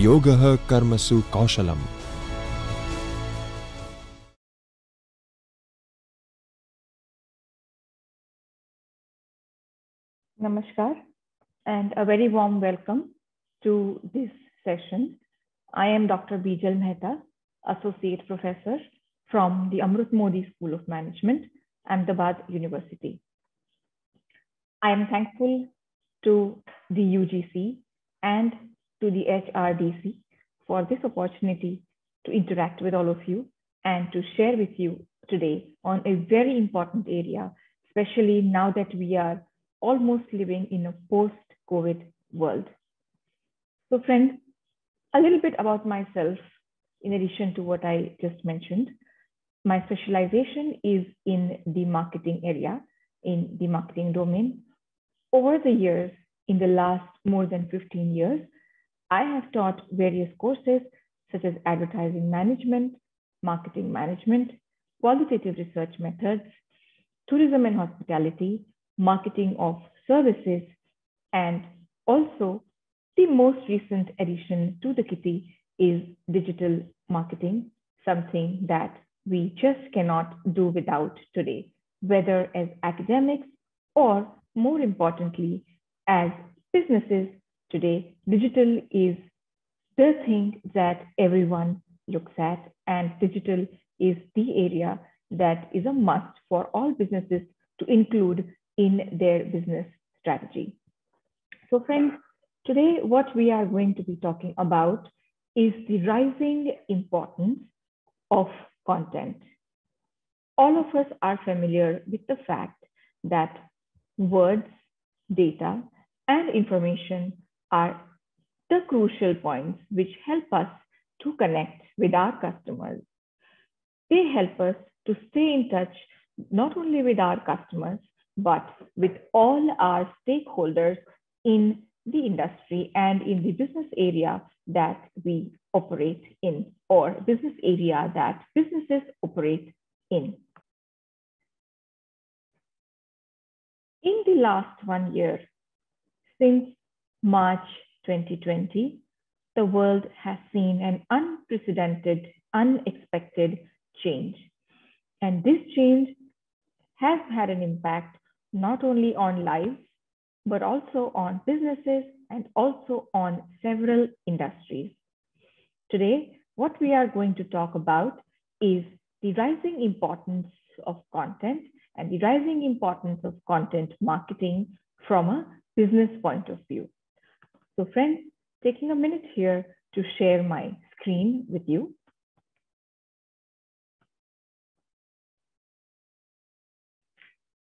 योगः कर्मसु कौशलम्. Namaskar and a very warm welcome to this session. I am Dr. Bijal Mehta, Associate Professor from the Amrut Modi School of Management, Ahmedabad University. I am thankful to the UGC and to the HRDC for this opportunity to interact with all of you and to share with you today on a very important area, especially now that we are almost living in a post-COVID world. So friends, a little bit about myself, in addition to what I just mentioned. My specialization is in the marketing area, in the marketing domain. Over the years, in the last more than 15 years, I have taught various courses such as advertising management, marketing management, qualitative research methods, tourism and hospitality, marketing of services, and also the most recent addition to the kitty is digital marketing, something that we just cannot do without today, whether as academics or more importantly, as businesses today. Digital is the thing that everyone looks at, and digital is the area that is a must for all businesses to include in their business strategy. So friends, today what we are going to be talking about is the rising importance of content. All of us are familiar with the fact that words, data, and information are the crucial points which help us to connect with our customers. They help us to stay in touch not only with our customers, but with all our stakeholders in the industry and in the business area that we operate in, or business area that businesses operate in. In the last 1 year, since March 2020, the world has seen an unprecedented, unexpected change. And this change has had an impact not only on lives, but also on businesses and also on several industries. Today, what we are going to talk about is the rising importance of content and the rising importance of content marketing from a business point of view. So friends, taking a minute here to share my screen with you.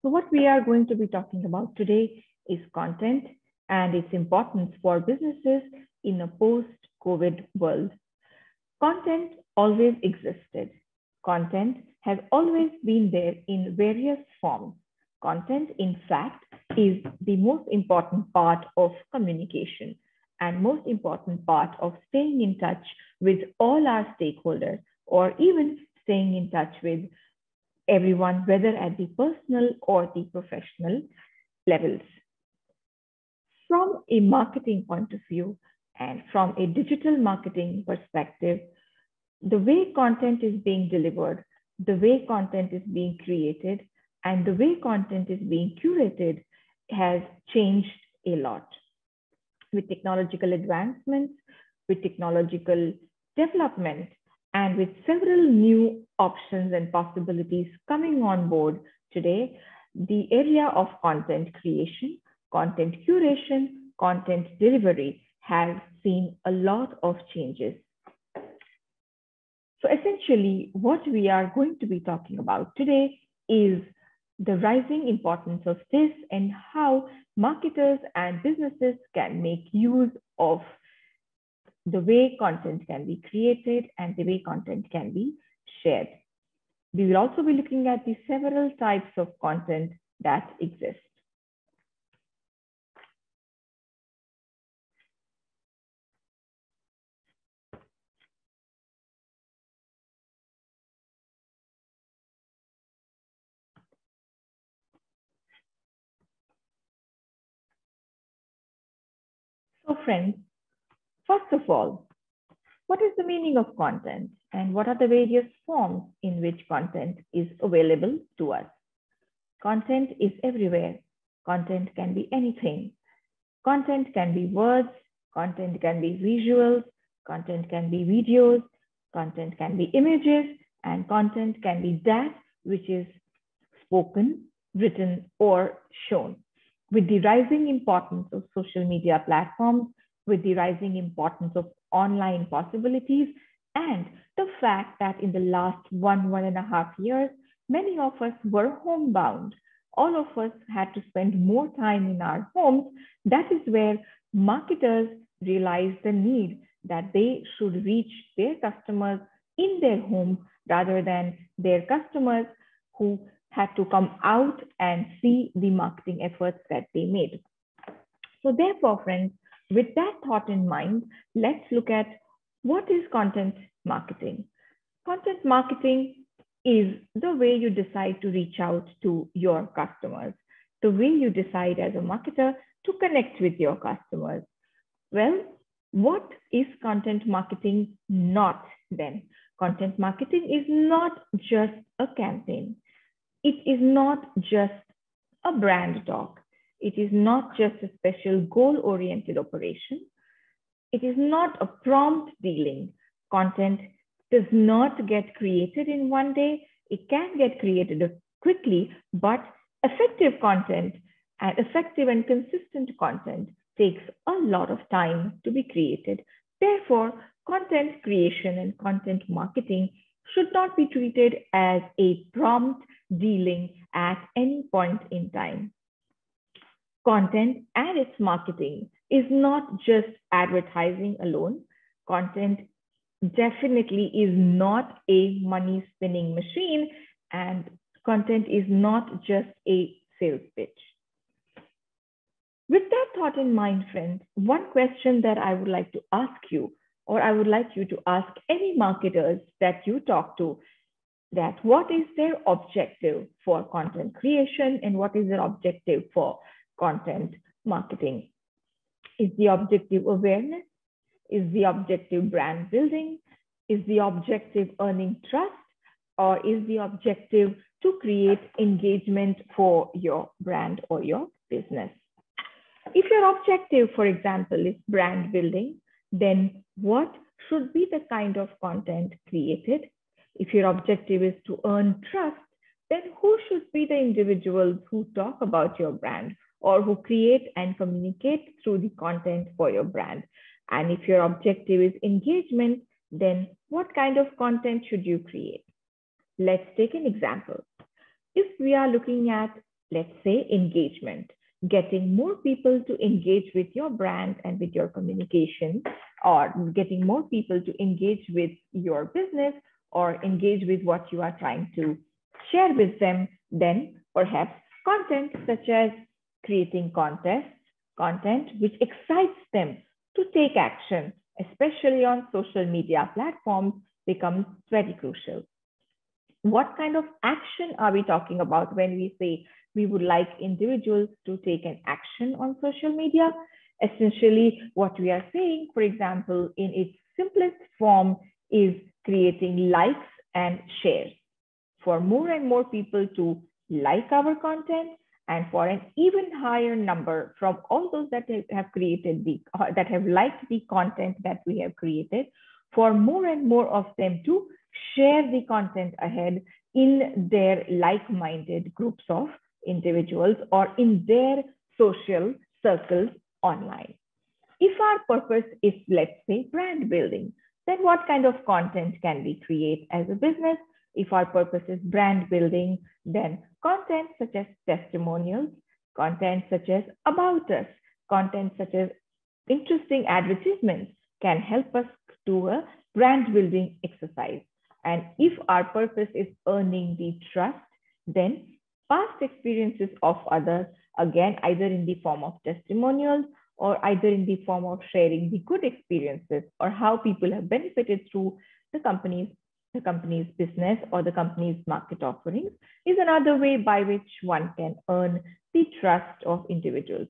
So what we are going to be talking about today is content and its importance for businesses in a post-COVID world. Content always existed. Content has always been there in various forms. Content, in fact, is the most important part of communication and most important part of staying in touch with all our stakeholders, or even staying in touch with everyone, whether at the personal or the professional levels. From a marketing point of view and from a digital marketing perspective, the way content is being delivered, the way content is being created, and the way content is being curated has changed a lot. With technological advancements, with technological development, and with several new options and possibilities coming on board today, the area of content creation, content curation, content delivery has seen a lot of changes. So essentially, what we are going to be talking about today is the rising importance of this and how marketers and businesses can make use of the way content can be created and the way content can be shared. We will also be looking at the several types of content that exist. So friends, first of all, What is the meaning of content, and what are the various forms in which content is available to us? Content is everywhere. Content can be anything. Content can be words, content can be visuals, content can be videos, content can be images, and content can be that which is spoken, written, or shown. With the rising importance of social media platforms, with the rising importance of online possibilities, and the fact that in the last 1.5 years, many of us were homebound. All of us had to spend more time in our homes. That is where marketers realized the need that they should reach their customers in their homes rather than their customers who had to come out and see the marketing efforts that they made. So therefore, friends, with that thought in mind, let's look at what is content marketing. Content marketing is the way you decide to reach out to your customers, the way you decide as a marketer to connect with your customers. Well, what is content marketing not then? Content marketing is not just a campaign. It is not just a brand talk. It is not just a special goal-oriented operation. It is not a prompt dealing. Content does not get created in one day. It can get created quickly, but effective content and effective and consistent content takes a lot of time to be created. Therefore, content creation and content marketing should not be treated as a prompt dealing at any point in time. Content and its marketing is not just advertising alone. Content definitely is not a money spinning machine, and content is not just a sales pitch. With that thought in mind, friends, one question that I would like to ask you, or I would like you to ask any marketers that you talk to, that what is their objective for content creation and what is their objective for content marketing? Is the objective awareness? Is the objective brand building? Is the objective earning trust? Or is the objective to create engagement for your brand or your business? If your objective, for example, is brand building, then what should be the kind of content created? If your objective is to earn trust, then who should be the individuals who talk about your brand or who create and communicate through the content for your brand? And if your objective is engagement, then what kind of content should you create? Let's take an example. If we are looking at, let's say, engagement, getting more people to engage with your brand and with your communication, or getting more people to engage with your business or engage with what you are trying to share with them, then perhaps content such as creating contests, content which excites them to take action, especially on social media platforms, becomes very crucial. What kind of action are we talking about when we say we would like individuals to take an action on social media? Essentially, what we are saying, for example, in its simplest form, is creating likes and shares. For more and more people to like our content, and for an even higher number from all those that have created that have liked the content that we have created, for more and more of them to share the content ahead in their like-minded groups of individuals or in their social circles online. If our purpose is, let's say, brand building, then what kind of content can we create as a business? If our purpose is brand building, then content such as testimonials, content such as about us, content such as interesting advertisements can help us do a brand building exercise. And if our purpose is earning the trust, then past experiences of others, again, either in the form of testimonials or either in the form of sharing the good experiences or how people have benefited through the company's business or the company's market offerings, is another way by which one can earn the trust of individuals.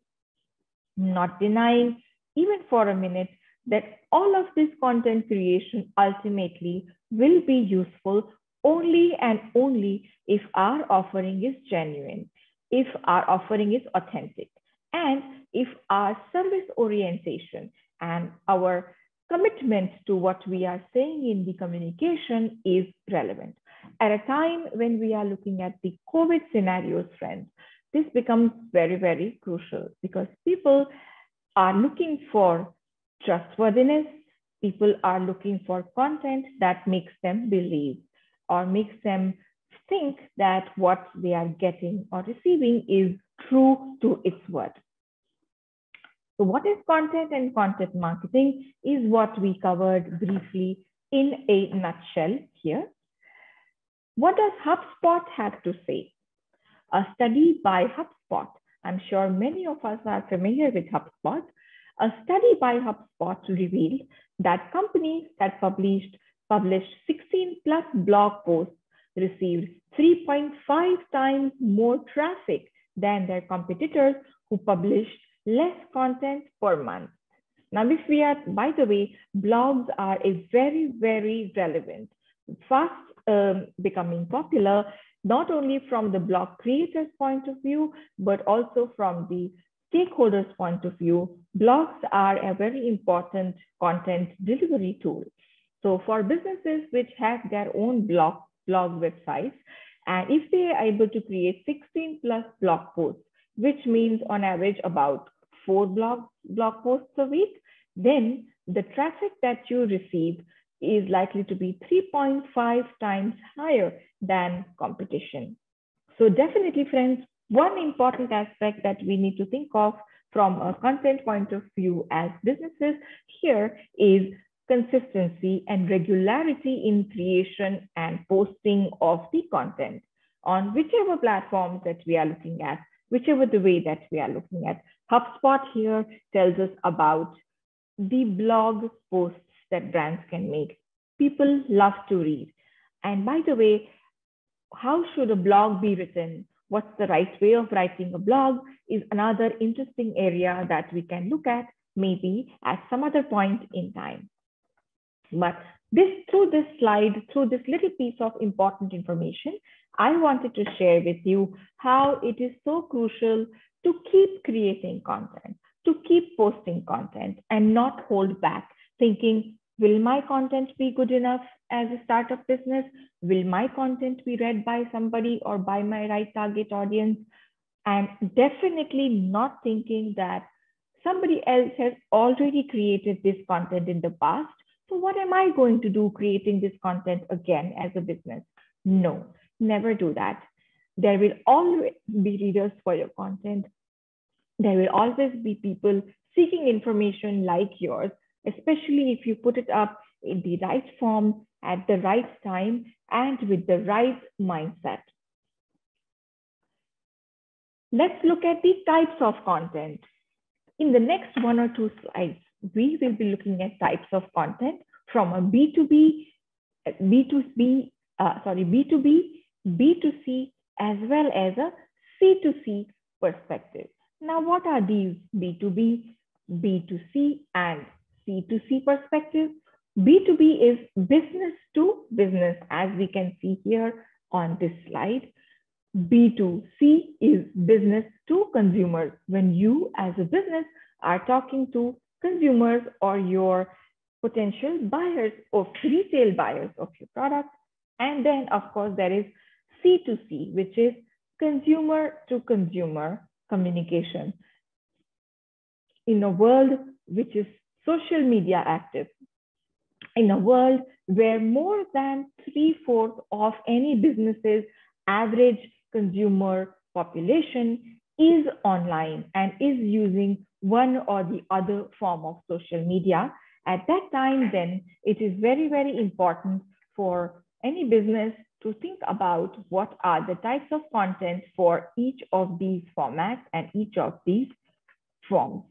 Not denying, even for a minute, that all of this content creation ultimately will be useful only and only if our offering is genuine, if our offering is authentic, and if our service orientation and our commitment to what we are saying in the communication is relevant. At a time when we are looking at the COVID scenarios, friends, this becomes very, very crucial because people are looking for trustworthiness. People are looking for content that makes them believe or makes them think that what they are getting or receiving is true to its word. So what is content and content marketing is what we covered briefly in a nutshell here. What does HubSpot have to say? A study by HubSpot, I'm sure many of us are familiar with HubSpot. A study by HubSpot revealed that companies that published 16 plus blog posts received 3.5 times more traffic than their competitors who published less content per month. Now, if we are, by the way, blogs are a very, very relevant, fast becoming popular, not only from the blog creators' point of view, but also from the stakeholders' point of view. Blogs are a very important content delivery tool. So for businesses which have their own blog websites, and if they are able to create 16 plus blog posts, which means on average about 4 blog posts a week, then the traffic that you receive is likely to be 3.5 times higher than competition. So definitely, friends, one important aspect that we need to think of from a content point of view as businesses here is consistency and regularity in creation and posting of the content on whichever platforms that we are looking at, whichever the way that we are looking at. HubSpot here tells us about the blog posts that brands can make. People love to read. And by the way, how should a blog be written? What's the right way of writing a blog is another interesting area that we can look at maybe at some other point in time. But through this slide, through this little piece of important information, I wanted to share with you how it is so crucial to keep creating content, to keep posting content and not hold back, thinking, will my content be good enough as a startup business? Will my content be read by somebody or by my right target audience? And definitely not thinking that somebody else has already created this content in the past. So what am I going to do creating this content again as a business? No, never do that. There will always be readers for your content. There will always be people seeking information like yours, especially if you put it up in the right form, at the right time, and with the right mindset. Let's look at the types of content. In the next 1 or 2 slides, we will be looking at types of content from a B2B, B2C, B2C, as well as a C2C perspective. Now, what are these B2B, B2C, and C2C perspectives? B2B is business to business, as we can see here on this slide. B2C is business to consumers. When you as a business are talking to consumers or your potential buyers of retail buyers of your product. And then of course there is C2C, which is consumer to consumer communication. In a world which is social media active, in a world where more than 3/4 of any business's average consumer population is online and is using one or the other form of social media, at that time, then it is very, very important for any business to think about what are the types of content for each of these formats and each of these forms.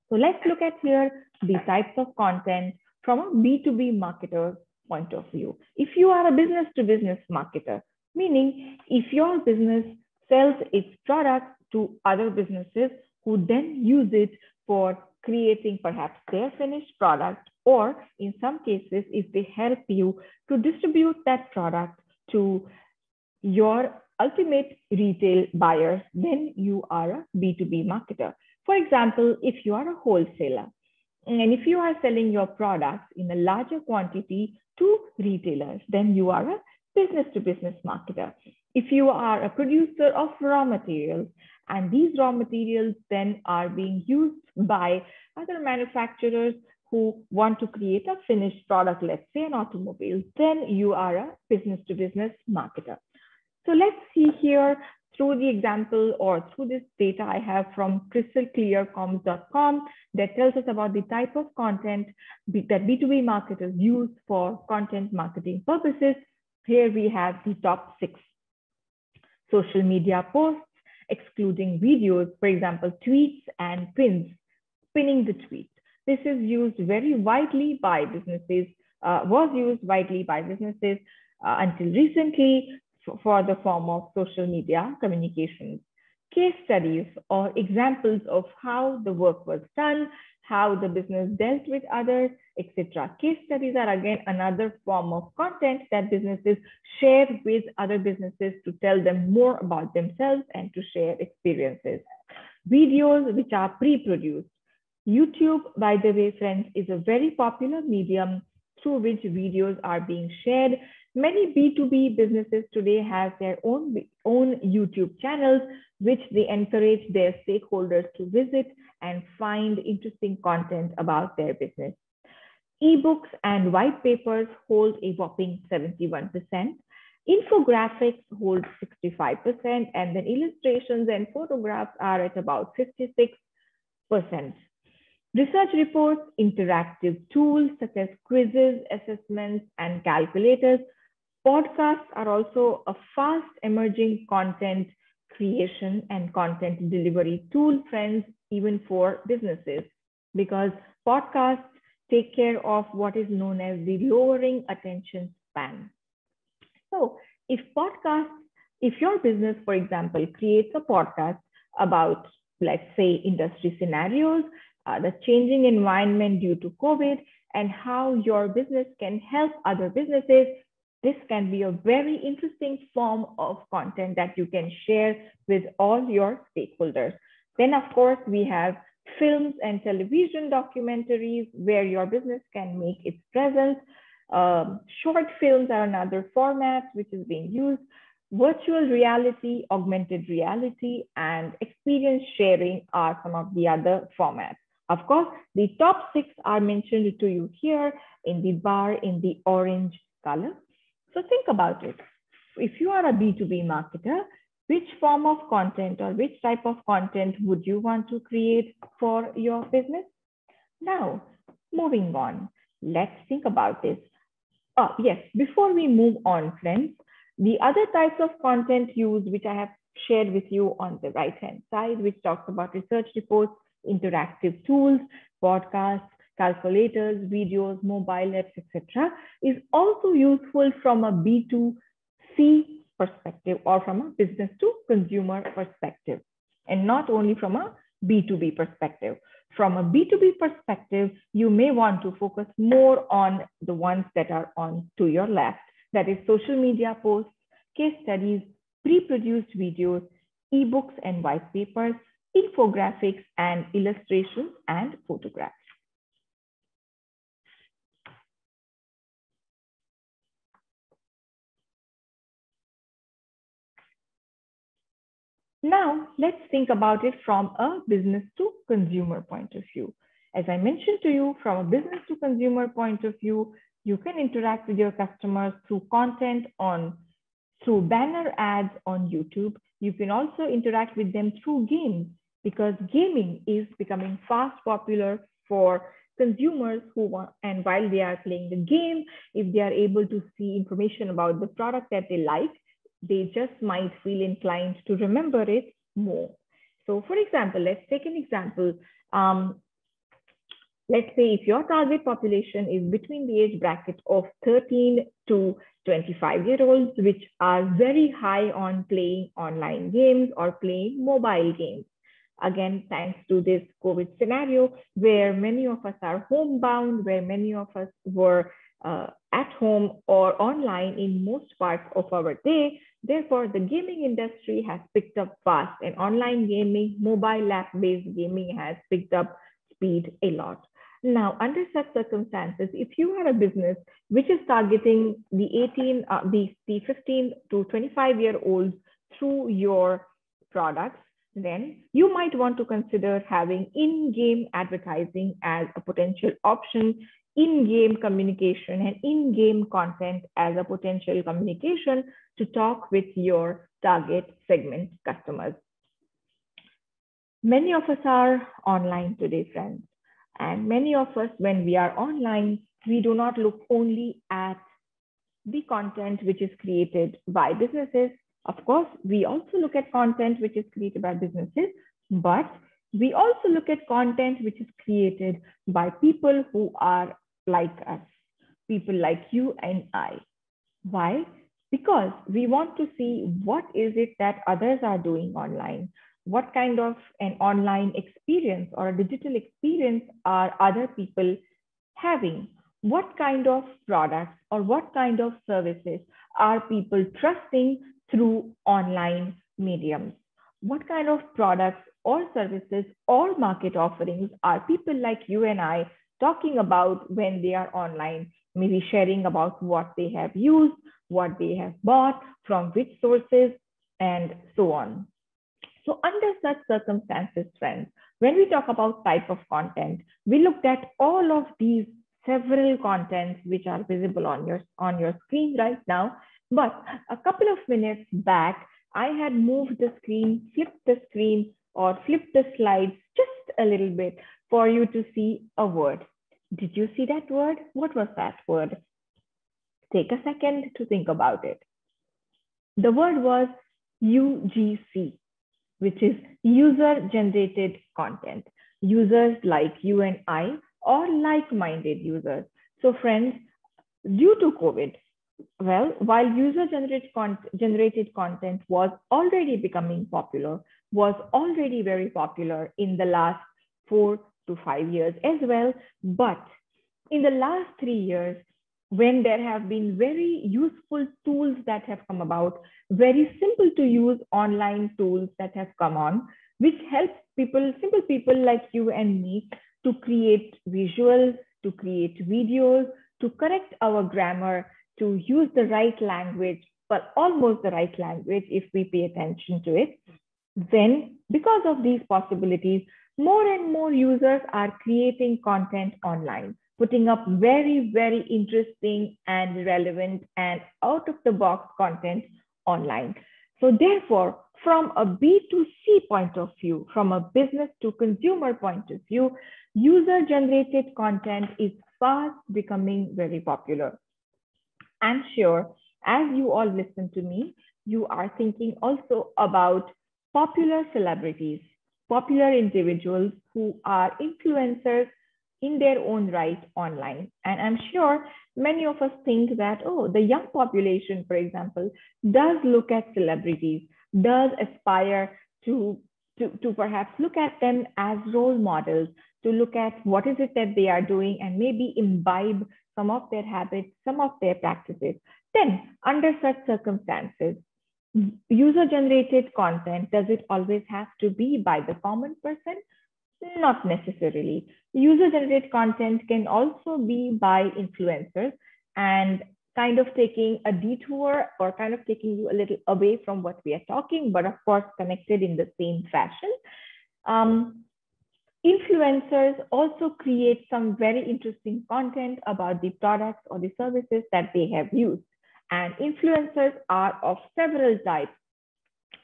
So let's look at here the types of content from a B2B marketer point of view. If you are a business to business marketer, meaning if your business sells its products to other businesses who then use it for creating perhaps their finished product, or in some cases, if they help you to distribute that product to your ultimate retail buyers, then you are a B2B marketer. For example, if you are a wholesaler, and if you are selling your products in a larger quantity to retailers, then you are a business to business marketer. If you are a producer of raw materials, and these raw materials then are being used by other manufacturers who want to create a finished product, let's say an automobile, then you are a business to business marketer. So let's see here through the example or through this data I have from crystalclearcoms.com that tells us about the type of content that B2B marketers use for content marketing purposes. Here we have the top 6. Social media posts, excluding videos, for example, tweets and pins, pinning the tweet. This is used very widely by businesses, was used widely by businesses until recently for the form of social media communications. Case studies or examples of how the work was done, how the business dealt with others, etc. Case studies are again another form of content that businesses share with other businesses to tell them more about themselves and to share experiences. Videos which are pre-produced. YouTube, by the way, friends, is a very popular medium through which videos are being shared. Many B2B businesses today have their own YouTube channels, which they encourage their stakeholders to visit and find interesting content about their business. Ebooks and white papers hold a whopping 71%. Infographics hold 65%, and then illustrations and photographs are at about 56%. Research reports, interactive tools such as quizzes, assessments, and calculators. Podcasts are also a fast emerging content creation and content delivery tool, friends, even for businesses, because podcasts take care of what is known as the lowering attention span. So if your business, for example, creates a podcast about, let's say, industry scenarios, the changing environment due to COVID, and how your business can help other businesses, this can be a very interesting form of content that you can share with all your stakeholders. Then, of course, we have films and television documentaries where your business can make its presence. Short films are another format which is being used. Virtual reality, augmented reality, and experience sharing are some of the other formats. Of course, the top 6 are mentioned to you here in the bar in the orange color. So think about it. If you are a B2B marketer, which form of content or which type of content would you want to create for your business? Now, moving on, let's think about this. Yes, before we move on, friends, the other types of content used, which I have shared with you on the right-hand side, which talks about research reports, interactive tools, podcasts, calculators, videos, mobile apps, etc., is also useful from a B2C perspective or from a business to consumer perspective, and not only from a B2B perspective. From a B2B perspective, you may want to focus more on the ones that are on to your left, that is social media posts, case studies, pre-produced videos, ebooks and white papers, infographics, and illustrations and photographs. Now, let's think about it from a business to consumer point of view. As I mentioned to you, from a business to consumer point of view, you can interact with your customers through content through banner ads on YouTube. You can also interact with them through games, because gaming is becoming fast popular for consumers who want, and while they are playing the game, if they are able to see information about the product that they like, they just might feel inclined to remember it more. So for example, let's take an example. Let's say if your target population is between the age bracket of 13 to 25-year-olds, which are very high on playing online games or playing mobile games. Again, thanks to this COVID scenario, where many of us are homebound, where many of us were at home or online in most parts of our day. Therefore, the gaming industry has picked up fast, and online gaming, mobile app-based gaming has picked up speed a lot. Now, under such circumstances, if you are a business which is targeting the 15 to 25-year-olds through your products, then you might want to consider having in-game advertising as a potential option, in-game communication and in-game content as a potential communication to talk with your target segment customers. Many of us are online today, friends. And many of us, when we are online, we do not look only at the content which is created by businesses. Of course, we also look at content which is created by businesses, but we also look at content which is created by people who are like us, people like you and I. Why? Because we want to see what is it that others are doing online. What kind of an online experience or a digital experience are other people having? What kind of products or what kind of services are people trusting through online mediums? What kind of products or services or market offerings are people like you and I talking about when they are online, maybe sharing about what they have used, what they have bought, from which sources, and so on. So under such circumstances, friends, when we talk about type of content, we looked at all of these several contents which are visible on your screen right now. But a couple of minutes back, I had moved the screen, flipped the screen, or flipped the slides just a little bit for you to see a word. Did you see that word? What was that word? Take a second to think about it. The word was UGC, which is user-generated content. Users like you and I, or like-minded users. So friends, due to COVID, well, while user-generated content was already becoming popular, was already very popular in the last 4 to 5 years as well, but in the last 3 years, when there have been very useful tools that have come about, very simple to use online tools that have come on, which help people, simple people like you and me, to create visuals, to create videos, to correct our grammar, to use the right language, but almost the right language if we pay attention to it. Then, because of these possibilities, more and more users are creating content online, putting up very, very interesting and relevant and out-of-the-box content online. So therefore, from a B2C point of view, from a business to consumer point of view, user-generated content is fast becoming very popular. I'm sure as you all listen to me, you are thinking also about popular celebrities, popular individuals who are influencers in their own right online. And I'm sure many of us think that, oh, the young population, for example, does look at celebrities, does aspire to perhaps look at them as role models, to look at what is it that they are doing and maybe imbibe some of their habits, some of their practices. Then, under such circumstances, user-generated content, does it always have to be by the common person? Not necessarily. User-generated content can also be by influencers, and kind of taking a detour or kind of taking you a little away from what we are talking, but of course connected in the same fashion. Influencers also create some very interesting content about the products or the services that they have used. And influencers are of several types,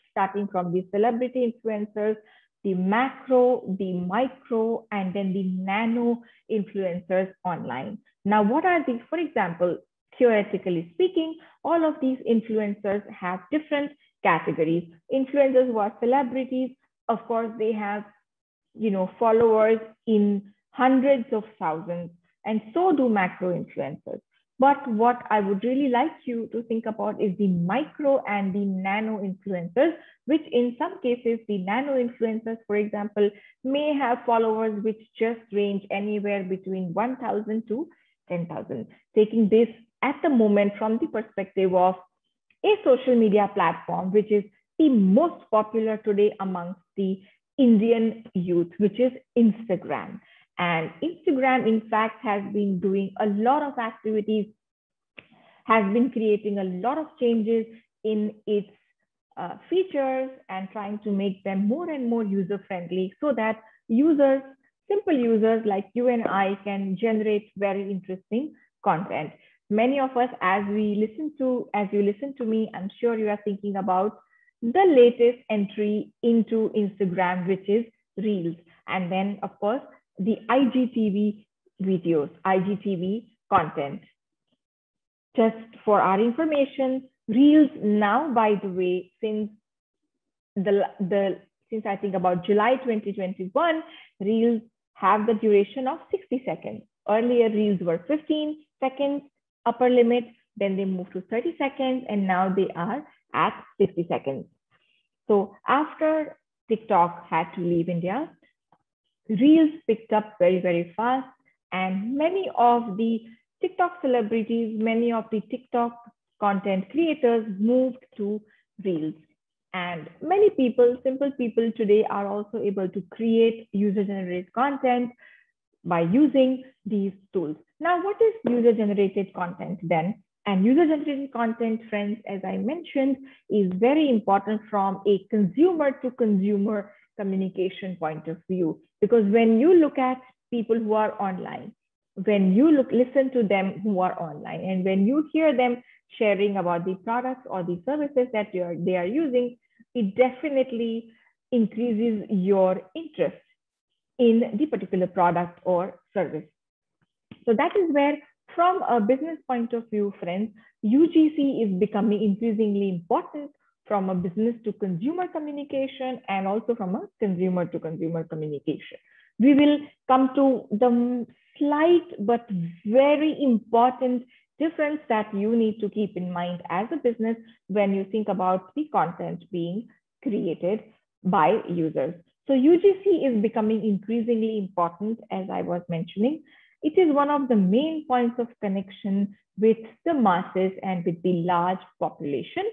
starting from the celebrity influencers, the macro, the micro, and then the nano influencers online. Now, what are these? For example, theoretically speaking, all of these influencers have different categories. Influencers who are celebrities, of course, they have, followers in hundreds of thousands, and so do macro influencers. But what I would really like you to think about is the micro and the nano influencers, which in some cases, the nano influencers, for example, may have followers which just range anywhere between 1,000 to 10,000. Taking this at the moment from the perspective of a social media platform, which is the most popular today amongst the Indian youth, which is Instagram. And Instagram, in fact, has been doing a lot of activities, has been creating a lot of changes in its features and trying to make them more and more user-friendly so that users, simple users like you and I, can generate very interesting content. Many of us, as you listen to me, I'm sure you are thinking about the latest entry into Instagram, which is Reels. And then, of course, the IGTV videos, IGTV content. Just for our information, Reels now, by the way, since I think about July 2021, Reels have the duration of 60 seconds. Earlier, Reels were 15 seconds upper limit, then they moved to 30 seconds, and now they are at 60 seconds. So after TikTok had to leave India, Reels picked up very, very fast, and many of the TikTok celebrities, many of the TikTok content creators moved to Reels. And many people, simple people today, are also able to create user-generated content by using these tools. Now, what is user-generated content then? And user-generated content, friends, as I mentioned, is very important from a consumer-to-consumer communication point of view. Because when you look at people who are online, when you listen to them who are online, and when you hear them sharing about the products or the services that they are using, it definitely increases your interest in the particular product or service. So that is where, from a business point of view, friends, UGC is becoming increasingly important from a business to consumer communication and also from a consumer to consumer communication. We will come to the slight but very important difference that you need to keep in mind as a business when you think about the content being created by users. So UGC is becoming increasingly important, as I was mentioning. It is one of the main points of connection with the masses and with the large population.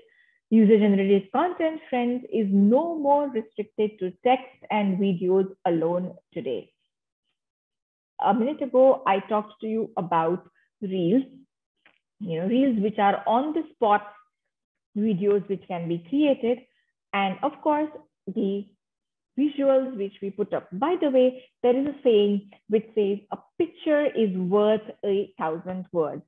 User-generated content, friends, is no more restricted to text and videos alone today. A minute ago, I talked to you about Reels, Reels which are on-the-spot videos which can be created, and of course, the visuals which we put up. By the way, there is a saying which says a picture is worth 1,000 words.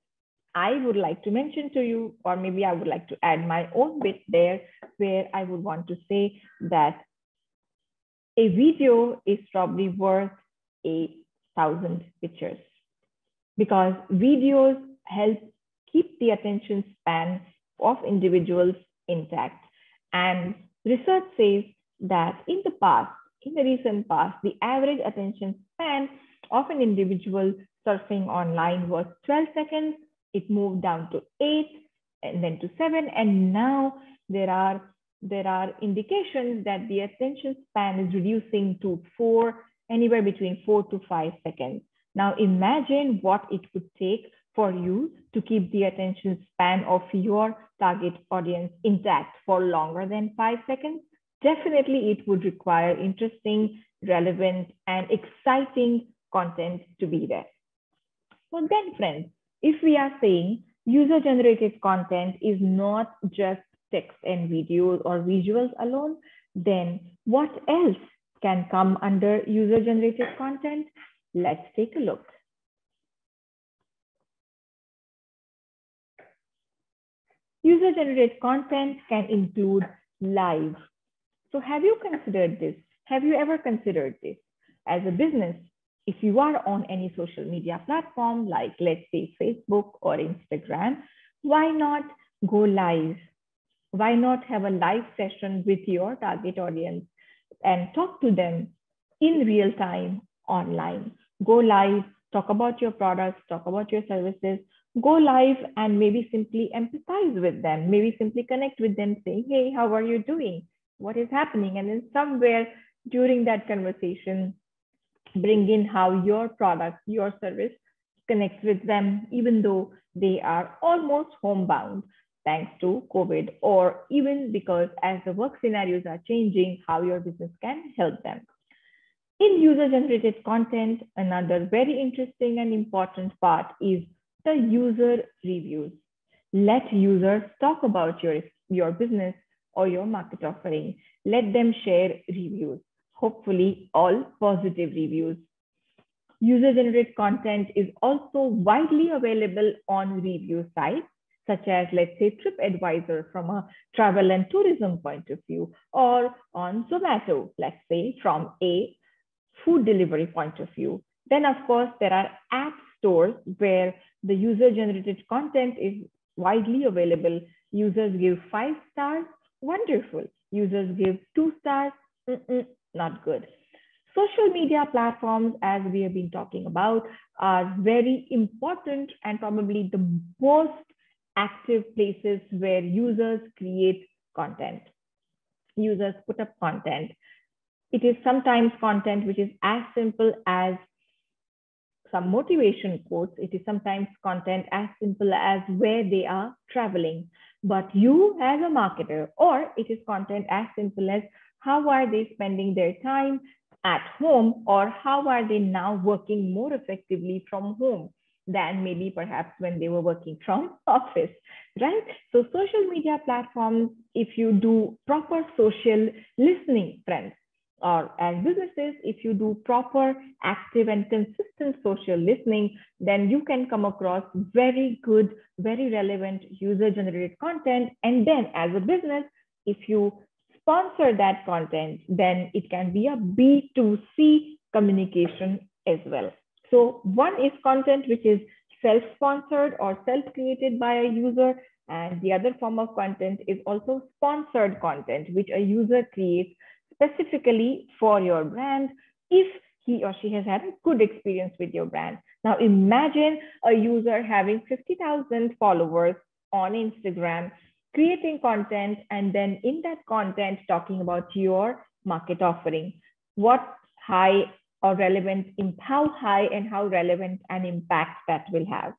I would like to mention to you, or maybe I would like to add my own bit there, where I would want to say that a video is probably worth 1,000 pictures, because videos help keep the attention span of individuals intact. And research says that in the recent past, the average attention span of an individual surfing online was 12 seconds. It moved down to 8 and then to 7. And now there are indications that the attention span is reducing to anywhere between 4 to 5 seconds. Now imagine what it would take for you to keep the attention span of your target audience intact for longer than 5 seconds. Definitely it would require interesting, relevant, and exciting content to be there. So then, friends, if we are saying user-generated content is not just text and videos or visuals alone, then what else can come under user-generated content? Let's take a look. User-generated content can include live. So have you considered this? Have you ever considered this? As a business, if you are on any social media platform, like let's say Facebook or Instagram, why not go live? Why not have a live session with your target audience and talk to them in real time online? Go live, talk about your products, talk about your services. go live and maybe simply empathize with them, maybe simply connect with them, saying, hey, how are you doing? What is happening? And then somewhere during that conversation, bring in how your product, your service connects with them, even though they are almost homebound thanks to COVID, or even because as the work scenarios are changing, how your business can help them. In user-generated content, another very interesting and important part is the user reviews. Let users talk about your business or your market offering. Let them share reviews, hopefully all positive reviews. User-generated content is also widely available on review sites, such as, let's say, TripAdvisor from a travel and tourism point of view, or on Zomato, let's say, from a food delivery point of view. Then, of course, there are app stores where the user-generated content is widely available. Users give 5 stars, wonderful. Users give 2 stars, not good. Social media platforms, as we have been talking about, are very important and probably the most active places where users create content. Users put up content. It is sometimes content which is as simple as some motivation quotes. It is sometimes content as simple as where they are traveling. But you as a marketer, or it is content as simple as how are they spending their time at home, or how are they now working more effectively from home than maybe perhaps when they were working from office, right? So social media platforms, if you do proper social listening, friends, or as businesses, if you do proper, active and consistent social listening, then you can come across very good, very relevant user-generated content. And then as a business, if you sponsor that content, then it can be a B2C communication as well. So one is content which is self-sponsored or self-created by a user, and the other form of content is also sponsored content, which a user creates specifically for your brand if he or she has had a good experience with your brand. Now imagine a user having 50,000 followers on Instagram, creating content, and then in that content talking about your market offering. What high or relevant, how high and how relevant an impact that will have.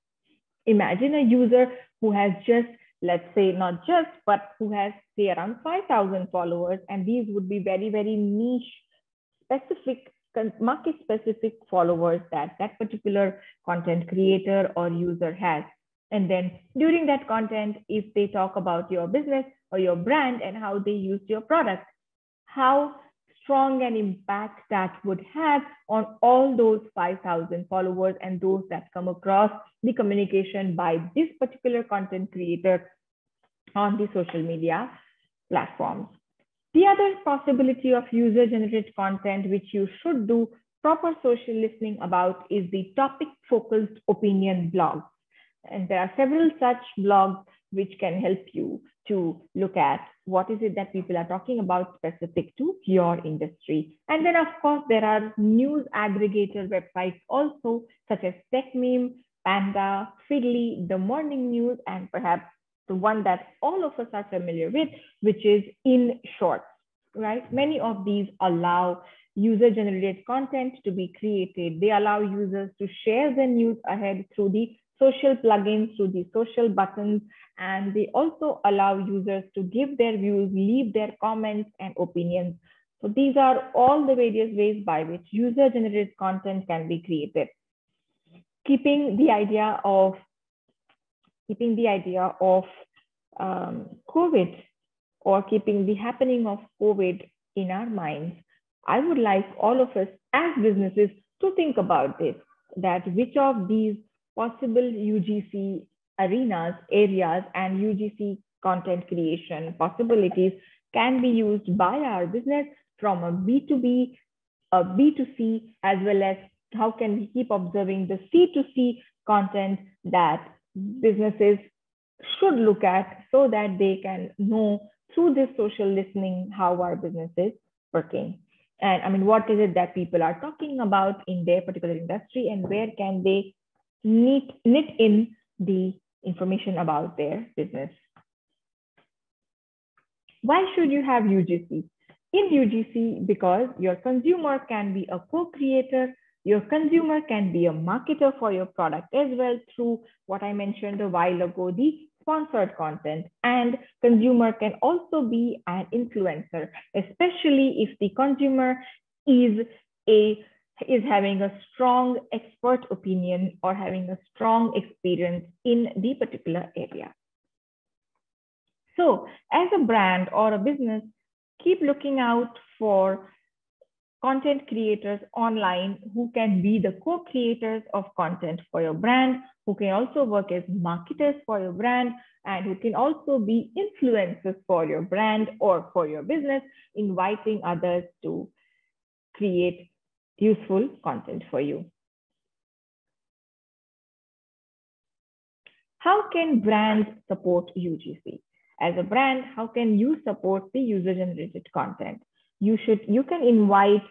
Imagine a user who has just, let's say, not just, but who has, say, around 5,000 followers, and these would be very, very niche, specific, market-specific followers that that particular content creator or user has. And then during that content, if they talk about your business or your brand and how they used your product, how strong an impact that would have on all those 5,000 followers and those that come across the communication by this particular content creator on the social media platforms. The other possibility of user-generated content, which you should do proper social listening about, is the topic-focused opinion blogs. And there are several such blogs which can help you to look at what is it that people are talking about specific to your industry. And then, of course, there are news aggregator websites also, such as TechMeme, Panda, Feedly, The Morning News, and perhaps the one that all of us are familiar with, which is InShort, right? Many of these allow user-generated content to be created. They allow users to share the news ahead through the social plugins, through the social buttons, and they also allow users to give their views, leave their comments and opinions. So these are all the various ways by which user-generated content can be created. Keeping the idea of COVID, or keeping the happening of COVID in our minds, I would like all of us as businesses to think about this, that which of these possible UGC arenas, areas, and UGC content creation possibilities can be used by our business from a B2B, a B2C, as well as how can we keep observing the C2C content that businesses should look at so that they can know through this social listening how our business is working. And I mean, what is it that people are talking about in their particular industry, and where can they knit in the information about their business. Why should you have UGC? In UGC, because your consumer can be a co-creator, your consumer can be a marketer for your product as well through what I mentioned a while ago, the sponsored content, and consumer can also be an influencer, especially if the consumer is having a strong expert opinion or having a strong experience in the particular area. So as a brand or a business, keep looking out for content creators online who can be the co-creators of content for your brand, who can also work as marketers for your brand, and who can also be influencers for your brand or for your business, inviting others to create useful content for you. How can brands support UGC? As a brand, how can you support the user-generated content? You can invite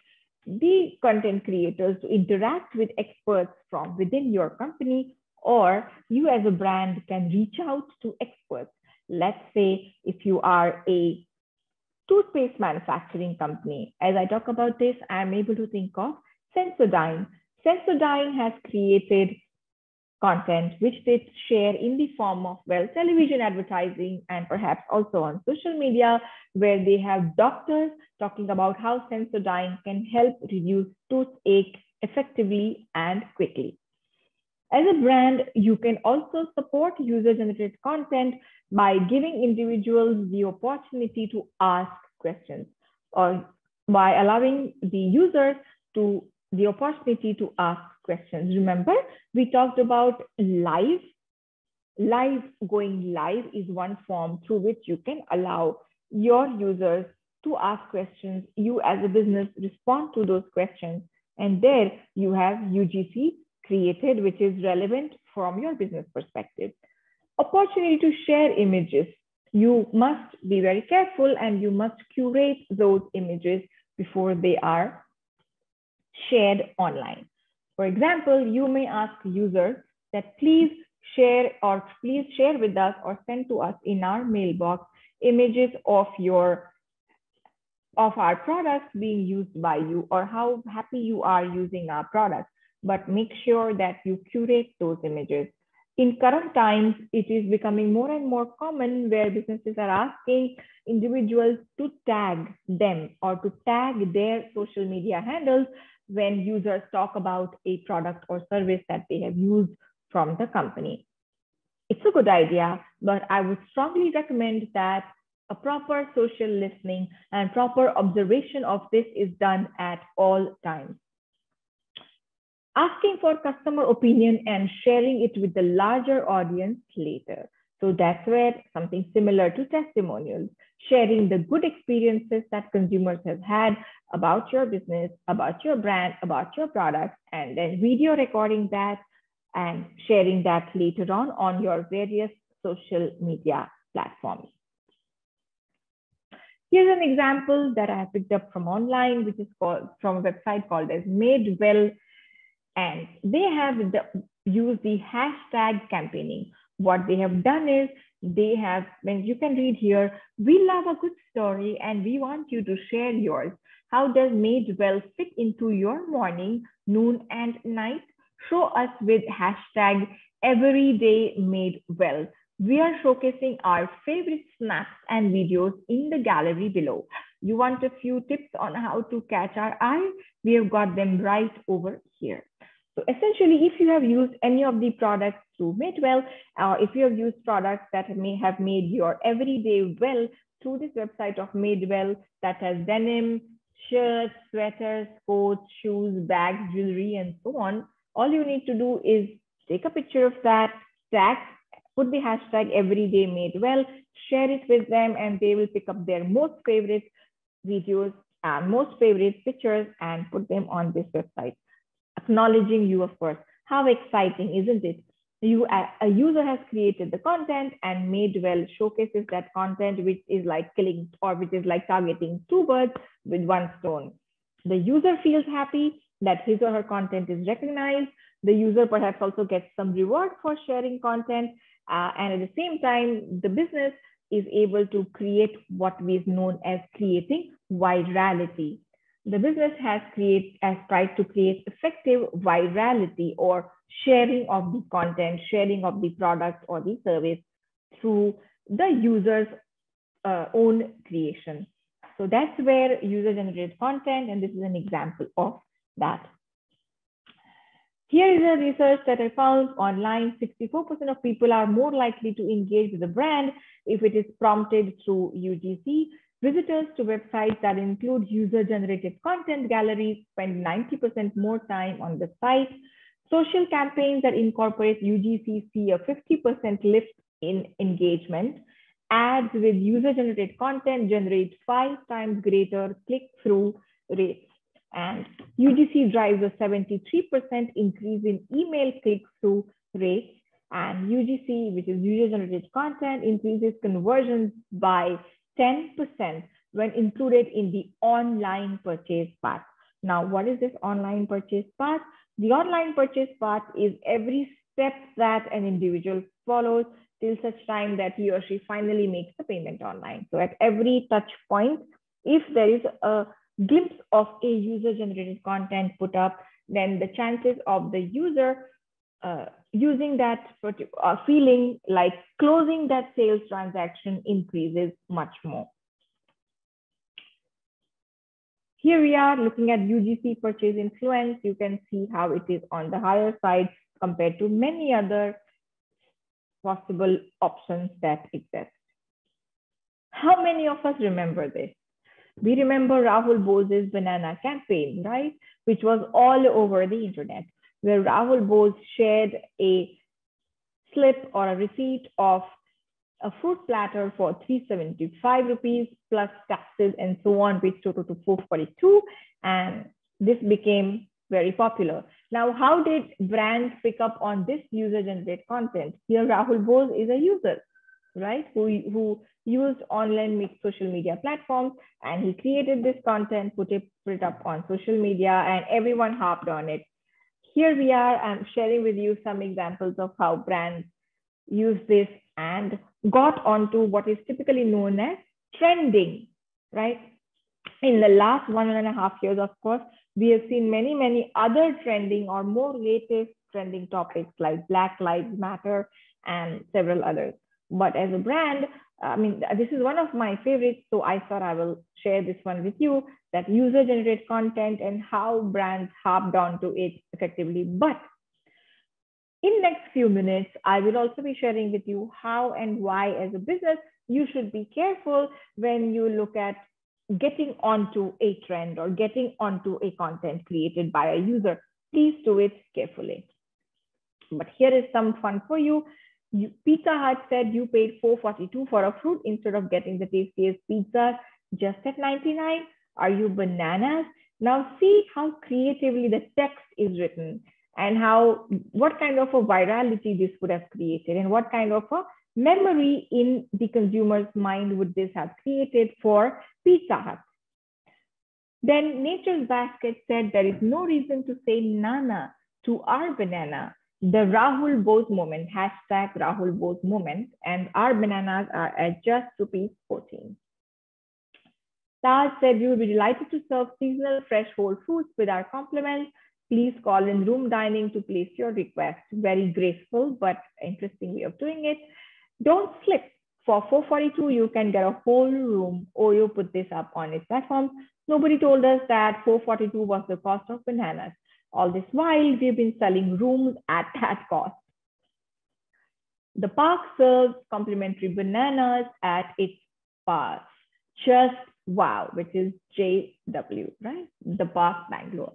the content creators to interact with experts from within your company, or you as a brand can reach out to experts. Let's say if you are a toothpaste manufacturing company. As I talk about this, I'm able to think of Sensodyne. Sensodyne has created content which they share in the form of, well, television advertising and perhaps also on social media, where they have doctors talking about how Sensodyne can help reduce toothache effectively and quickly. As a brand, you can also support user-generated content by giving individuals the opportunity to ask questions, or by allowing the users the opportunity to ask questions. Remember, we talked about live. Going live is one form through which you can allow your users to ask questions. You as a business respond to those questions. And there you have UGC created, which is relevant from your business perspective. Opportunity to share images. You must be very careful and you must curate those images before they are shared online. For example, you may ask users that please share with us or send to us in our mailbox images of our products being used by you, or how happy you are using our products. But make sure that you curate those images. In current times, it is becoming more and more common where businesses are asking individuals to tag them or to tag their social media handles when users talk about a product or service that they have used from the company. It's a good idea, but I would strongly recommend that a proper social listening and proper observation of this is done at all times. Asking for customer opinion and sharing it with the larger audience later. So that's where something similar to testimonials, sharing the good experiences that consumers have had about your business, about your brand, about your product, and then video recording that and sharing that later on your various social media platforms. Here's an example that I have picked up from online, which is from a website called as Madewell. And they have used the hashtag campaigning. What they have done is when you can read here, we love a good story and we want you to share yours. How does Madewell fit into your morning, noon, and night? Show us with hashtag #EverydayMadeWell. We are showcasing our favorite snaps and videos in the gallery below. You want a few tips on how to catch our eye? We have got them right over here. So essentially, if you have used any of the products through Madewell, or if you have used products that may have made your everyday well through this website of Madewell that has denim, shirts, sweaters, coats, shoes, bags, jewelry, and so on, all you need to do is take a picture of that, tag, put the hashtag #EverydayMadeWell, share it with them, and they will pick up their most favorite videos and most favorite pictures and put them on this website. Acknowledging you, of course. How exciting, isn't it? A user has created the content and Madewell showcases that content, which is like killing, or which is like targeting two birds with one stone. The user feels happy, that his or her content is recognized. The user perhaps also gets some reward for sharing content. And at the same time, the business is able to create what is known as creating virality. The business has tried to create effective virality or sharing of the content, sharing of the product or the service through the user's own creation. So that's where user-generated content, and this is an example of that. Here is a research that I found online. 64% of people are more likely to engage with a brand if it is prompted through UGC. Visitors to websites that include user-generated content galleries spend 90% more time on the site. Social campaigns that incorporate UGC see a 50% lift in engagement. Ads with user-generated content generate 5 times greater click-through rates. And UGC drives a 73% increase in email click-through rates. And UGC, which is user-generated content, increases conversions by 10% when included in the online purchase path. Now, what is this online purchase path? The online purchase path is every step that an individual follows till such time that he or she finally makes the payment online. So at every touch point, if there is a glimpse of a user-generated content put up, then the chances of the user using that feeling like closing that sales transaction increases much more. Here we are looking at UGC purchase influence. You can see how it is on the higher side compared to many other possible options that exist. How many of us remember this? We remember Rahul BOSE's banana campaign, right? Which was all over the internet, where Rahul BOSE shared a slip or a receipt of a fruit platter for 375 rupees plus taxes and so on, which totaled to 442. And this became very popular. Now, how did brands pick up on this user-generated content? Here, Rahul BOSE is a user, right? Who used online social media platforms, and he created this content, put it up on social media, and everyone hopped on it. Here we are, I'm sharing with you some examples of how brands use this and got onto what is typically known as trending, right? In the last 1.5 years, of course, we have seen many other trending or more latest trending topics like Black Lives Matter and several others. But as a brand, I mean, this is one of my favorites, so I thought I will share this one with you, that user-generated content and how brands hopped onto it effectively. But in next few minutes, I will also be sharing with you how and why as a business, you should be careful when you look at getting onto a trend or getting onto a content created by a user. Please do it carefully. But here is some fun for you. Pizza Hut said you paid $4.42 for a fruit instead of getting the tastiest pizza just at $99. Are you bananas? Now see how creatively the text is written and what kind of a virality this would have created and what kind of a memory in the consumer's mind would this have created for Pizza Hut. Then Nature's Basket said there is no reason to say nana to our banana. The Rahul BOSE moment, hashtag Rahul BOSE moment, and our bananas are at just ₹14. Taj said we would be delighted to serve seasonal fresh whole foods with our compliments. Please call in room dining to place your request. Very graceful, but interesting way of doing it. Don't slip. For $4.42, you can get a whole room. Oyo put this up on its platform. Nobody told us that $4.42 was the cost of bananas. All this while, we've been selling rooms at that cost. The park serves complimentary bananas at its bars. Just wow, which is JW, right? The Park Bangalore.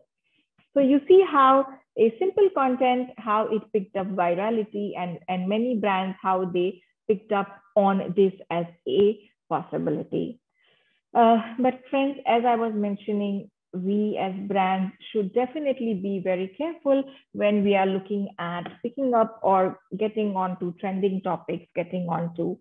So you see how a simple content, how it picked up virality, and many brands, how they picked up on this as a possibility. But friends, as I was mentioning, we as brands should definitely be very careful when we are looking at picking up or getting onto trending topics, getting onto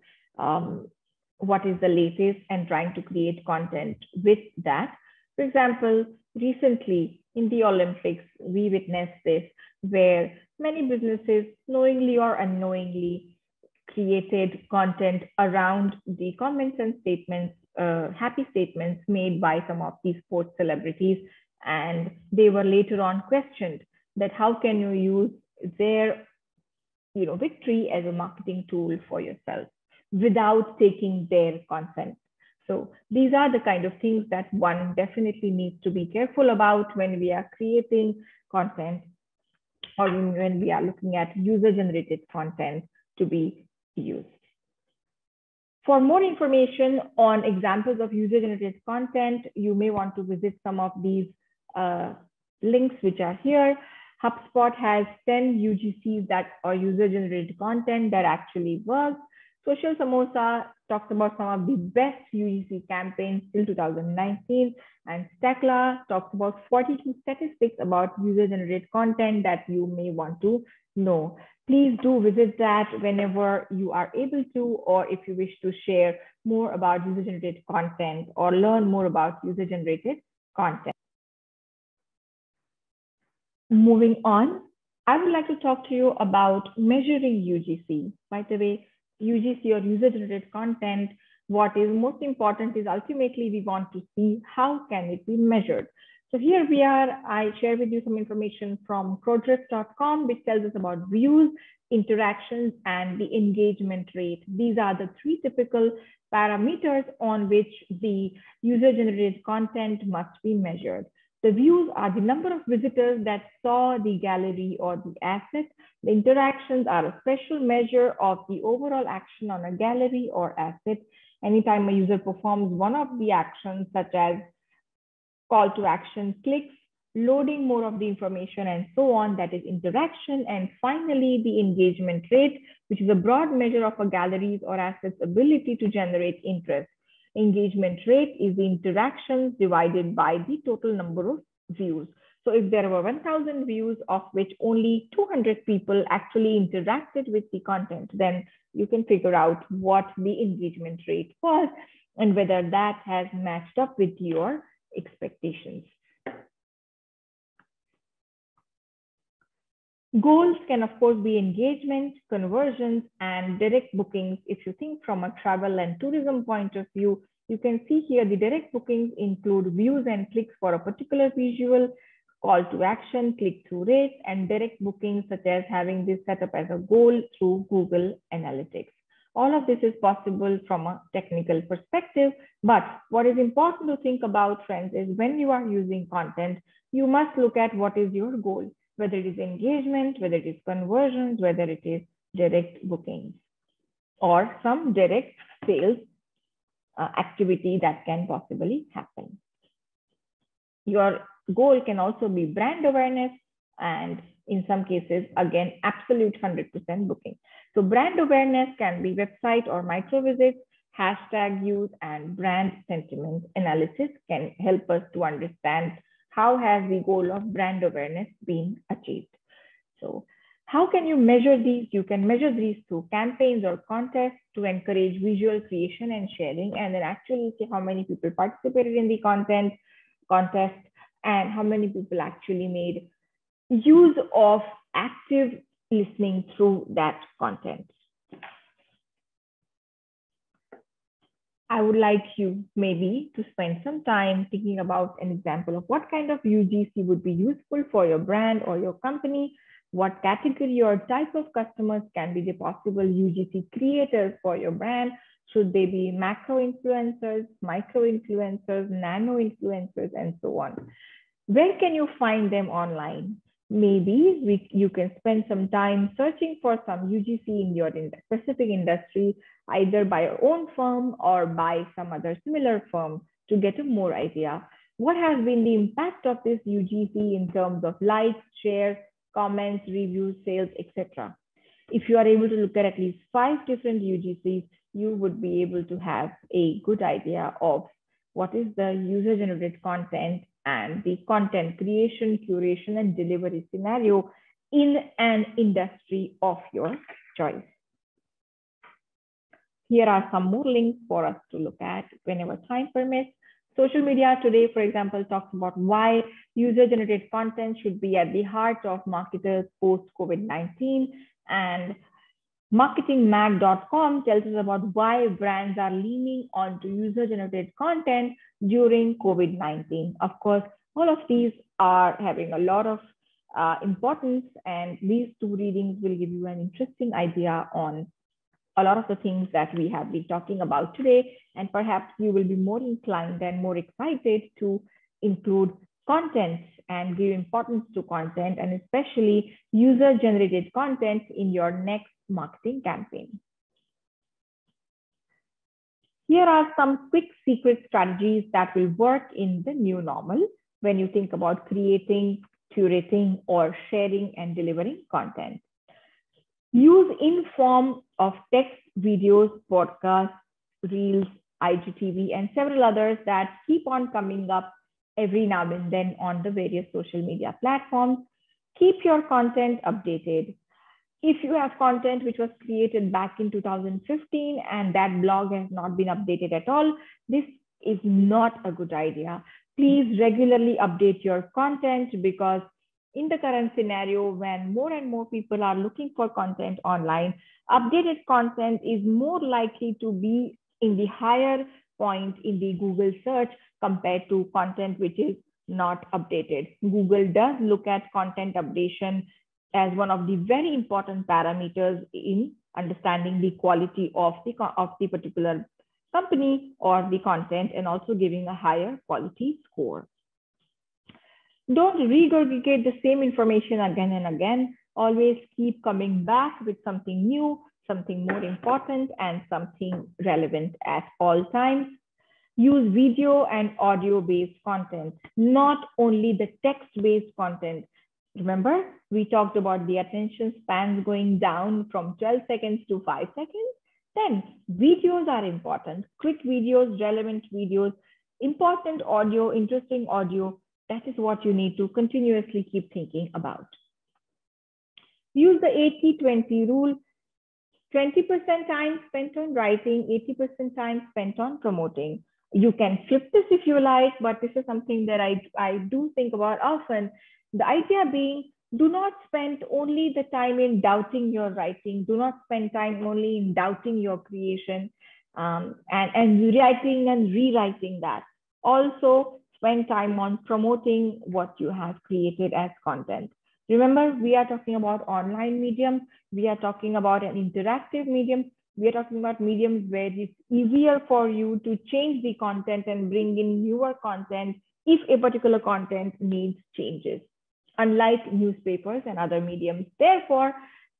what is the latest and trying to create content with that. For example, recently, In the Olympics, we witnessed this where many businesses, knowingly or unknowingly, created content around the comments and statements, happy statements made by some of these sports celebrities. And they were later on questioned that how can you use their victory as a marketing tool for yourself without taking their consent. So these are the kind of things that one definitely needs to be careful about when we are creating content or when we are looking at user-generated content to be used. For more information on examples of user-generated content, you may want to visit some of these links which are here. HubSpot has 10 UGCs that are user-generated content that actually works. Social Samosa talks about some of the best UGC campaigns till 2019, and Stakla talks about 42 statistics about user-generated content that you may want to know. Please do visit that whenever you are able to, or if you wish to share more about user-generated content or learn more about user-generated content. Moving on, I would like to talk to you about measuring UGC. By the way, UGC or user-generated content, what is most important is ultimately we want to see how can it be measured. So here we are, I share with you some information from Prodress.com, which tells us about views, interactions, and the engagement rate. These are the three typical parameters on which the user-generated content must be measured. The views are the number of visitors that saw the gallery or the asset. The interactions are a special measure of the overall action on a gallery or asset. Anytime a user performs one of the actions, such as call to action, clicks, loading more of the information, and so on, that is interaction. And finally, the engagement rate, which is a broad measure of a gallery's or asset's ability to generate interest. Engagement rate is the interactions divided by the total number of views. So if there were 1,000 views, of which only 200 people actually interacted with the content, then you can figure out what the engagement rate was and whether that has matched up with your expectations. Goals can, of course, be engagement, conversions, and direct bookings. If you think from a travel and tourism point of view, you can see here the direct bookings include views and clicks for a particular visual, call to action, click-through rates, and direct bookings, such as having this set up as a goal through Google Analytics. All of this is possible from a technical perspective, but what is important to think about, friends, is when you are using content, you must look at what is your goal, whether it is engagement, whether it is conversions, whether it is direct bookings, or some direct sales activity that can possibly happen. Your goal can also be brand awareness, and in some cases, again, absolute 100% booking. So brand awareness can be website or micro visits, hashtag use, and brand sentiment analysis can help us to understand how has the goal of brand awareness been achieved. So how can you measure these? You can measure these through campaigns or contests to encourage visual creation and sharing, and then actually see how many people participated in the contest and how many people actually made use of active listening through that content. I would like you maybe to spend some time thinking about an example of what kind of UGC would be useful for your brand or your company. What category or type of customers can be the possible UGC creators for your brand? Should they be macro influencers, micro influencers, nano influencers, and so on? Where can you find them online? Maybe you can spend some time searching for some UGC in your specific industry, either by your own firm or by some other similar firm, to get a more idea. What has been the impact of this UGC in terms of likes, shares, comments, reviews, sales, etc. If you are able to look at least 5 different UGCs, you would be able to have a good idea of what is the user-generated content and the content creation, curation, and delivery scenario in an industry of your choice. Here are some more links for us to look at whenever time permits. Social media today, for example, talks about why user-generated content should be at the heart of marketers post-COVID-19, and marketingmag.com tells us about why brands are leaning onto user-generated content during COVID-19. Of course, all of these are having a lot of importance, and these two readings will give you an interesting idea on a lot of the things that we have been talking about today, and perhaps you will be more inclined and more excited to include content and give importance to content, and especially user-generated content in your next marketing campaign. Here are some quick secret strategies that will work in the new normal when you think about creating, curating, or sharing and delivering content. Use in form of text, videos, podcasts, reels, IGTV, and several others that keep on coming up every now and then on the various social media platforms. Keep your content updated. If you have content which was created back in 2015 and that blog has not been updated at all, this is not a good idea. Please regularly update your content, because in the current scenario, when more and more people are looking for content online, updated content is more likely to be in the higher point in the Google search compared to content which is not updated. Google does look at content updation as one of the very important parameters in understanding the quality of the particular company or the content, and also giving a higher quality score. Don't regurgitate the same information again and again. Always keep coming back with something new, something more important, and something relevant at all times. Use video and audio-based content, not only the text-based content. Remember, we talked about the attention spans going down from 12 seconds to 5 seconds. Then videos are important. Quick videos, relevant videos, important audio, interesting audio. That is what you need to continuously keep thinking about. Use the 80-20 rule. 20% time spent on writing, 80% time spent on promoting. You can flip this if you like, but this is something that I do think about often. The idea being, do not spend only the time in doubting your writing. Do not spend time only in doubting your creation and rewriting and rewriting that. Also, spend time on promoting what you have created as content. Remember, we are talking about online medium. We are talking about an interactive medium. We are talking about mediums where it's easier for you to change the content and bring in newer content if a particular content needs changes, unlike newspapers and other mediums. Therefore,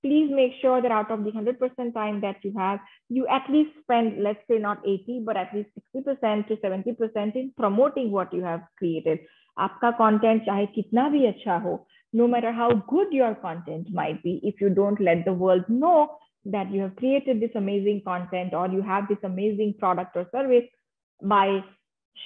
please make sure that out of the 100% time that you have, you at least spend, let's say not 80, but at least 60% to 70% in promoting what you have created. Aapka content chahe kitna bhi acha ho, no matter how good your content might be, if you don't let the world know that you have created this amazing content or you have this amazing product or service, by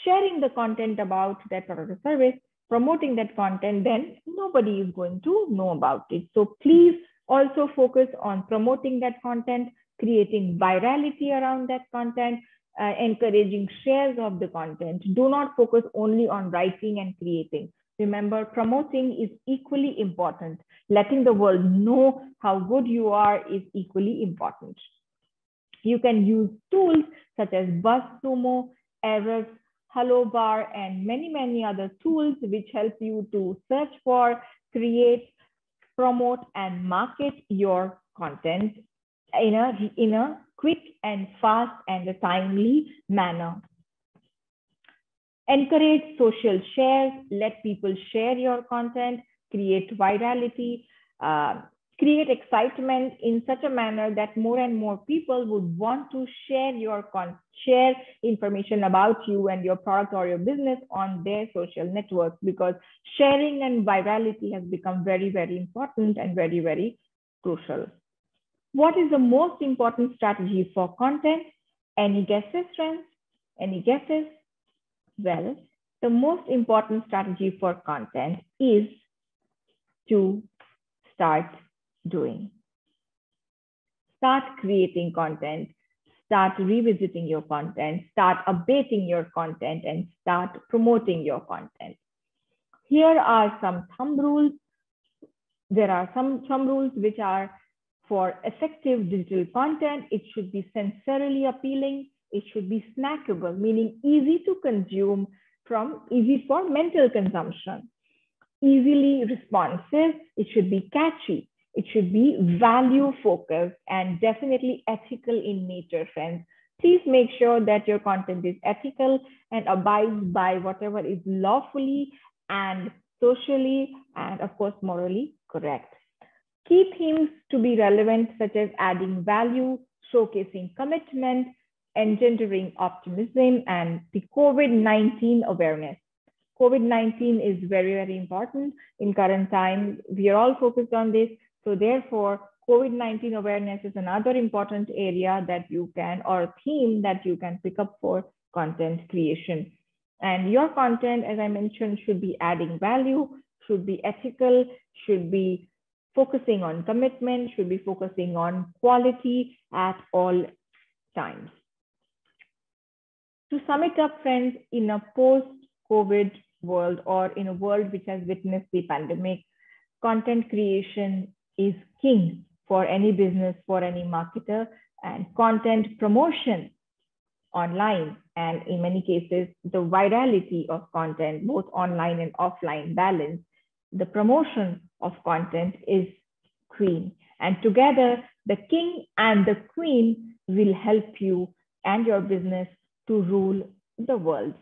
sharing the content about that product or service, promoting that content, then nobody is going to know about it. So please also focus on promoting that content, creating virality around that content, encouraging shares of the content. Do not focus only on writing and creating. Remember, promoting is equally important. Letting the world know how good you are is equally important. You can use tools such as BOSE, Errors, Hello Bar, and many other tools which help you to search for, create, promote, and market your content in a quick and fast and a timely manner. Encourage social shares, let people share your content, create virality, create excitement in such a manner that more and more people would want to share information about you and your product or your business on their social networks, because sharing and virality has become very important and very crucial. What is the most important strategy for content? Any guesses, friends? Any guesses? Well, the most important strategy for content is to start doing. Start creating content, start revisiting your content, start updating your content, and start promoting your content. Here are some thumb rules. There are some rules which are for effective digital content. It should be sensorily appealing. It should be snackable, meaning easy to consume, easy for mental consumption. Easily responsive. It should be catchy. It should be value focused and definitely ethical in nature, friends. Please make sure that your content is ethical and abides by whatever is lawfully and socially and of course morally correct. Key themes to be relevant, such as adding value, showcasing commitment, engendering optimism, and the COVID-19 awareness. COVID-19 is very, very important in current times. We are all focused on this. So therefore, COVID-19 awareness is another important area that you can, or theme that you can pick up for content creation. And your content, as I mentioned, should be adding value, should be ethical, should be focusing on commitment, should be focusing on quality at all times. To sum it up, friends, in a post-COVID world or in a world which has witnessed the pandemic, content creation is king for any business, for any marketer, and content promotion online, and in many cases, the virality of content, both online and offline balance, the promotion of content is queen. And together, the king and the queen will help you and your business to rule the world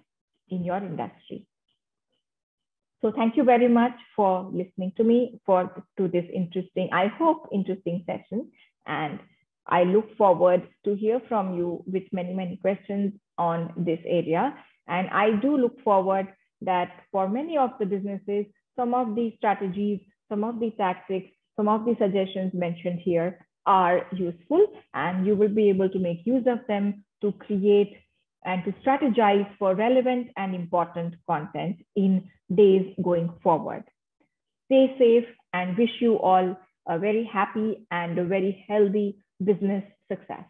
in your industry. So thank you very much for listening to me to this interesting, I hope, interesting session. And I look forward to hear from you with many, many questions on this area. And I do look forward that for many of the businesses, some of the strategies, some of the tactics, some of the suggestions mentioned here are useful, and you will be able to make use of them to create and to strategize for relevant and important content in days going forward. Stay safe and wish you all a very happy and a very healthy business success.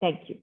Thank you.